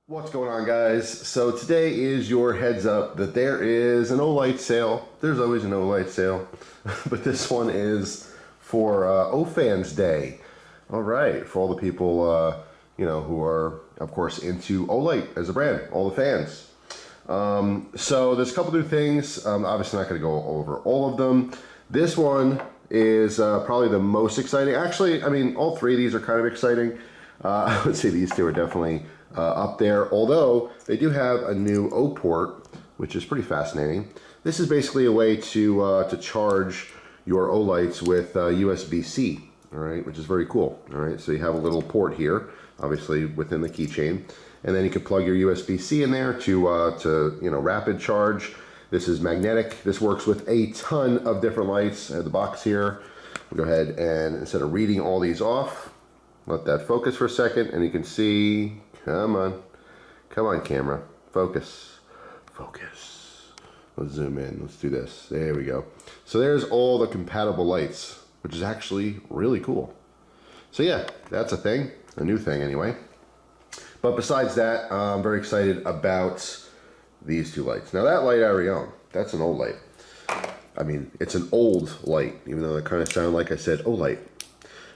What's going on, guys? So today is your heads up that there is an Olight sale. There's always an Olight sale, but this one is for OFans Day. All right, for all the people who are of course into Olight as a brand, all the fans. So there's a couple new things. Obviously not going to go over all of them. This one is probably the most exciting. Actually, I mean, all three of these are kind of exciting. I would say these two are definitely up there, although they do have a new O port, which is pretty fascinating. This is basically a way to charge your Olights with USB-C, all right, which is very cool. All right, so you have a little port here, obviously within the keychain, and then you can plug your USB-C in there to rapid charge. This is magnetic. This works with a ton of different lights. I have the box here. We'll go ahead and instead of reading all these off, let that focus for a second, and you can see. Come on camera, focus. Let's zoom in, let's do this, there we go. So there's all the compatible lights, which is actually really cool. So yeah, that's a thing, a new thing anyway. But besides that, I'm very excited about these two lights. Now that light I already own, that's an old light. I mean, it's an old light, even though it kind of sounded like I said Olight.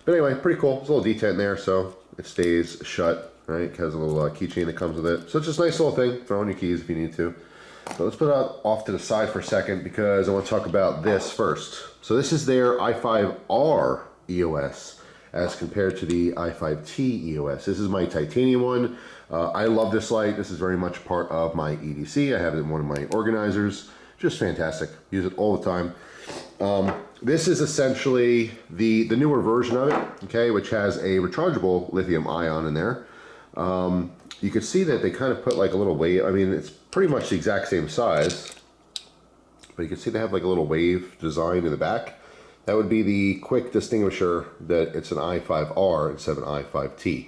But anyway, pretty cool, there's a little detent in there, so it stays shut. Right, it has a little keychain that comes with it. So it's just a nice little thing. Throw in your keys if you need to. But let's put it off to the side for a second because I want to talk about this first. So this is their i5R EOS as compared to the i5T EOS. This is my titanium one. I love this light. This is very much part of my EDC. I have it in one of my organizers. Just fantastic. Use it all the time. This is essentially the newer version of it, okay, which has a rechargeable lithium ion in there. You can see that they kind of put like a little wave. I mean, it's pretty much the exact same size, but you can see they have like a little wave design in the back. That would be the quick distinguisher that it's an i5R instead of an i5T.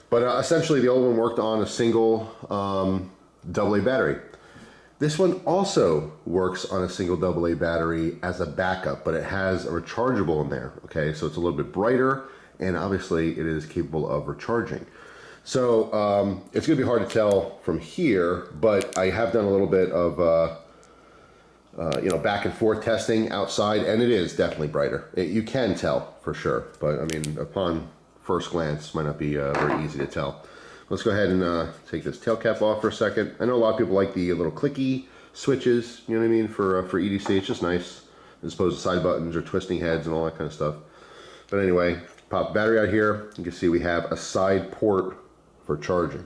But essentially the old one worked on a single AA battery. This one also works on a single AA battery as a backup, but it has a rechargeable in there. Okay, so it's a little bit brighter, and obviously it is capable of recharging. So it's going to be hard to tell from here, but I have done a little bit of back and forth testing outside, and it is definitely brighter. You can tell for sure, but I mean, upon first glance, might not be very easy to tell. Let's go ahead and take this tail cap off for a second. I know a lot of people like the little clicky switches, you know what I mean, for EDC. It's just nice, as opposed to side buttons or twisting heads and all that kind of stuff. But anyway, pop the battery out here. You can see we have a side port for charging,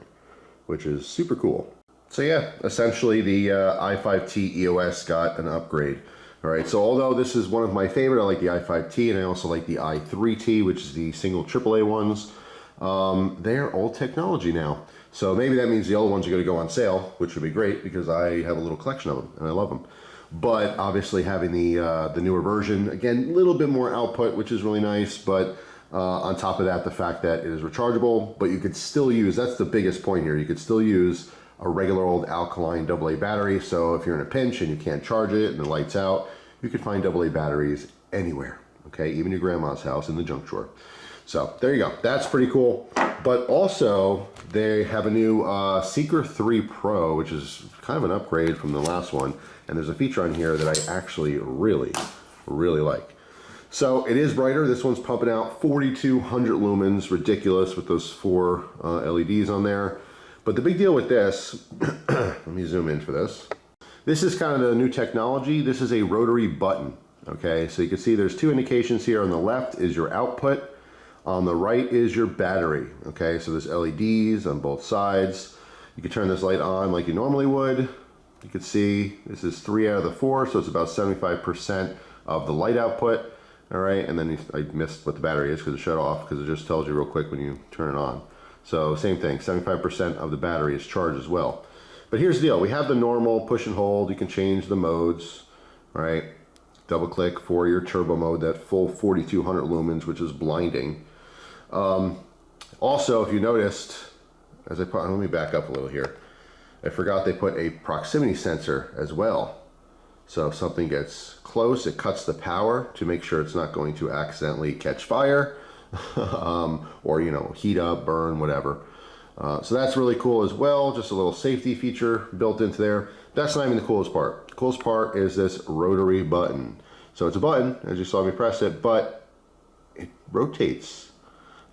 which is super cool. So yeah, essentially the i5T EOS got an upgrade. All right, so although this is one of my favorite, I like the i5T, and I also like the i3T, which is the single AAA ones. They're old technology now. So maybe that means the old ones are going to go on sale, which would be great because I have a little collection of them and I love them. But obviously having the newer version, again, a little bit more output, which is really nice, but on top of that, the fact that it is rechargeable, but you could still use, that's the biggest point here, you could still use a regular old alkaline AA battery. So if you're in a pinch and you can't charge it and the light's out, you can find AA batteries anywhere, okay? Even your grandma's house in the junk drawer. So there you go, that's pretty cool. But also they have a new Seeker 3 Pro, which is kind of an upgrade from the last one. And there's a feature on here that I actually really like. So it is brighter. This one's pumping out 4,200 lumens, ridiculous with those 4 LEDs on there. But the big deal with this, let me zoom in for this. This is kind of the new technology. This is a rotary button, okay? So you can see there's 2 indications here. On the left is your output. On the right is your battery, okay? So there's LEDs on both sides. You can turn this light on like you normally would. You can see this is 3 out of the 4, so it's about 75% of the light output. All right, and then I missed what the battery is because it shut off, because it just tells you real quick when you turn it on. So same thing, 75% of the battery is charged as well. But here's the deal, we have the normal push and hold. You can change the modes, all right? Double click for your turbo mode, that full 4,200 lumens, which is blinding. Also, if you noticed, as I put, let me back up a little here. I forgot they put a proximity sensor as well. So if something gets close, it cuts the power to make sure it's not going to accidentally catch fire or, heat up, burn, whatever. So that's really cool as well. Just a little safety feature built into there. That's not even the coolest part. The coolest part is this rotary button. So it's a button, as you saw me press it, but it rotates,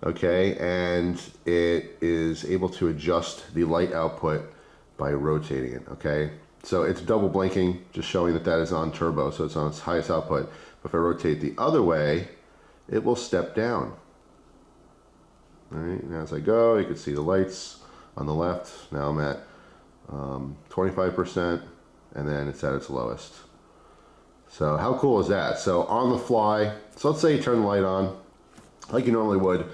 okay? And it is able to adjust the light output by rotating it, okay? So it's double blinking, just showing that that is on turbo, so it's on its highest output. But if I rotate the other way, it will step down. All right, and as I go, you can see the lights on the left. Now I'm at 25%, and then it's at its lowest. So how cool is that? So on the fly, so let's say you turn the light on like you normally would,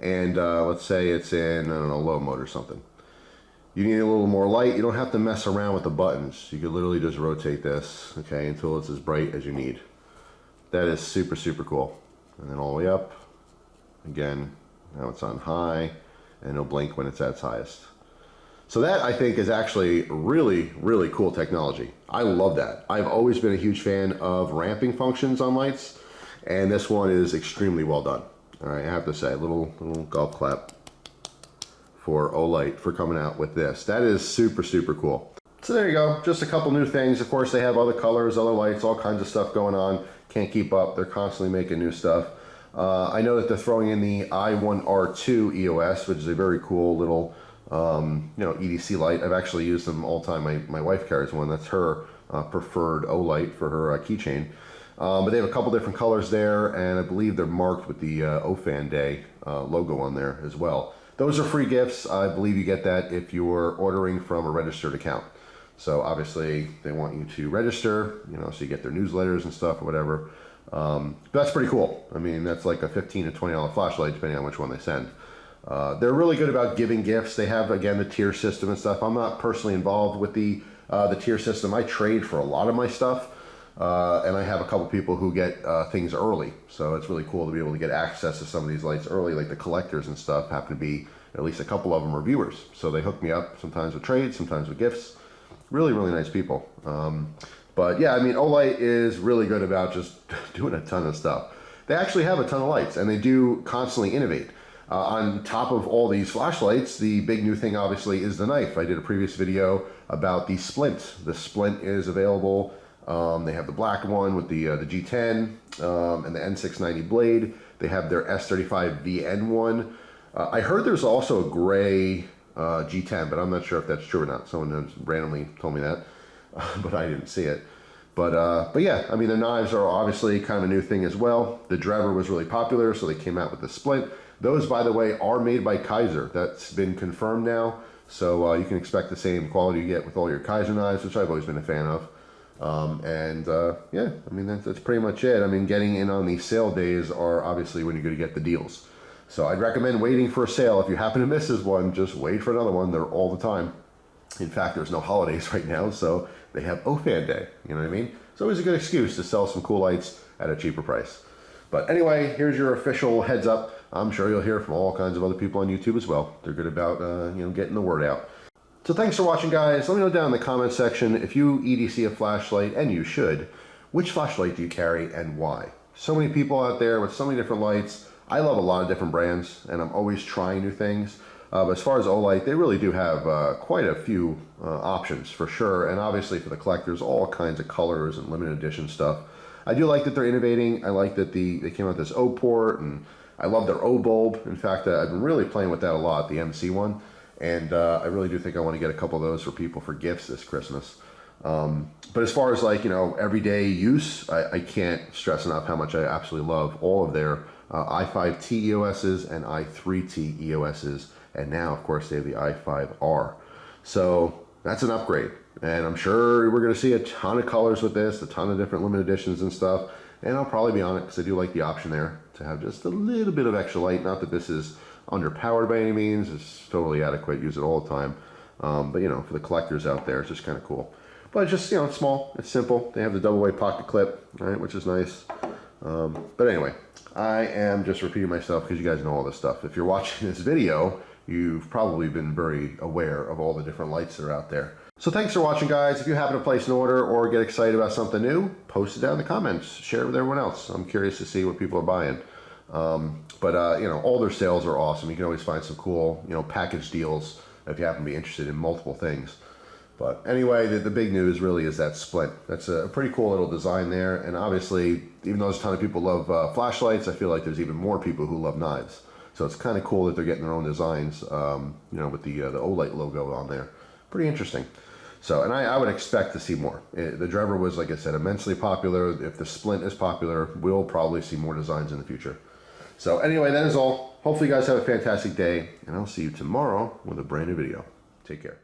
and let's say it's in, I don't know, low mode or something. You need a little more light. You don't have to mess around with the buttons. You could literally just rotate this, okay, until it's as bright as you need. That is super, super cool. And then all the way up. Again, now it's on high, and it'll blink when it's at its highest. So that, I think, is actually really, really cool technology. I love that. I've always been a huge fan of ramping functions on lights, and this one is extremely well done. All right, I have to say, little golf clap for Olight for coming out with this. That is super, super cool. So there you go, just a couple new things. Of course, they have other colors, other lights, all kinds of stuff going on. Can't keep up, they're constantly making new stuff. I know that they're throwing in the i5R EOS, which is a very cool little EDC light. I've actually used them all the time. My wife carries one. That's her preferred Olight for her keychain. But they have a couple different colors there, and I believe they're marked with the OFAN Day logo on there as well. Those are free gifts. I believe you get that if you're ordering from a registered account. So obviously they want you to register, so you get their newsletters and stuff or whatever. But that's pretty cool. I mean, that's like a $15 to $20 flashlight depending on which one they send. They're really good about giving gifts. They have, again, the tier system and stuff. I'm not personally involved with the tier system. I trade for a lot of my stuff. And I have a couple people who get things early. So it's really cool to be able to get access to some of these lights early, like the collectors and stuff happen to be, at least a couple of them are viewers. So they hook me up sometimes with trades, sometimes with gifts. Really, really nice people. But yeah, I mean, Olight is really good about just doing a ton of stuff. They actually have a ton of lights, and they do constantly innovate. On top of all these flashlights, the big new thing obviously is the knife. I did a previous video about the Splint. The Splint is available. They have the black one with the G10 and the N690 blade. They have their S35VN one. I heard there's also a gray G10, but I'm not sure if that's true or not. Someone randomly told me that, but I didn't see it. But yeah, I mean, the knives are obviously kind of a new thing as well. The Gerber was really popular, so they came out with the Splint. Those, by the way, are made by Kaiser. That's been confirmed now. So you can expect the same quality you get with all your Kaiser knives, which I've always been a fan of. Yeah, I mean, that's pretty much it. I mean, getting in on the sale days are obviously when you're going to get the deals. So I'd recommend waiting for a sale. If you happen to miss this one, just wait for another one. They're all the time. In fact, there's no holidays right now, so they have OFAN Day. You know what I mean? It's always a good excuse to sell some cool lights at a cheaper price. But anyway, here's your official heads up. I'm sure you'll hear from all kinds of other people on YouTube as well. They're good about getting the word out. So thanks for watching, guys. Let me know down in the comment section if you EDC a flashlight, and you should, which flashlight do you carry and why? So many people out there with so many different lights. I love a lot of different brands, and I'm always trying new things. But as far as Olight, they really do have quite a few options for sure. And obviously for the collectors, all kinds of colors and limited edition stuff. I do like that they're innovating. I like that they came out with this O port, and I love their O bulb. In fact, I've been really playing with that a lot, the MC one. And I really do think I want to get a couple of those for people for gifts this Christmas. But as far as everyday use, I can't stress enough how much I absolutely love all of their i5T EOSs and i3T EOSs. And now, of course, they have the i5R. So that's an upgrade. And I'm sure we're going to see a ton of colors with this, a ton of different limited editions and stuff. And I'll probably be on it because I do like the option there to have just a little bit of extra light. Not that this is underpowered by any means. It's totally adequate. Use it all the time. But for the collectors out there, it's just kind of cool. But it's just, it's small. It's simple. They have the double-way pocket clip, right, which is nice. But anyway, I am just repeating myself because you guys know all this stuff. If you're watching this video, you've probably been very aware of all the different lights that are out there. So thanks for watching, guys. If you happen to place an order or get excited about something new, post it down in the comments. Share it with everyone else. I'm curious to see what people are buying. But you know, all their sales are awesome. You can always find some cool, you know, package deals if you happen to be interested in multiple things. But anyway, the big news really is that Splint. That's a pretty cool little design there. And obviously, even though there's a ton of people who love flashlights, I feel like there's even more people who love knives. So it's kind of cool that they're getting their own designs, you know, with the Olight logo on there. Pretty interesting. So, and I would expect to see more. The Gerber was, like I said, immensely popular. If the Splint is popular, we'll probably see more designs in the future. So anyway, that is all. Hopefully you guys have a fantastic day, and I'll see you tomorrow with a brand new video. Take care.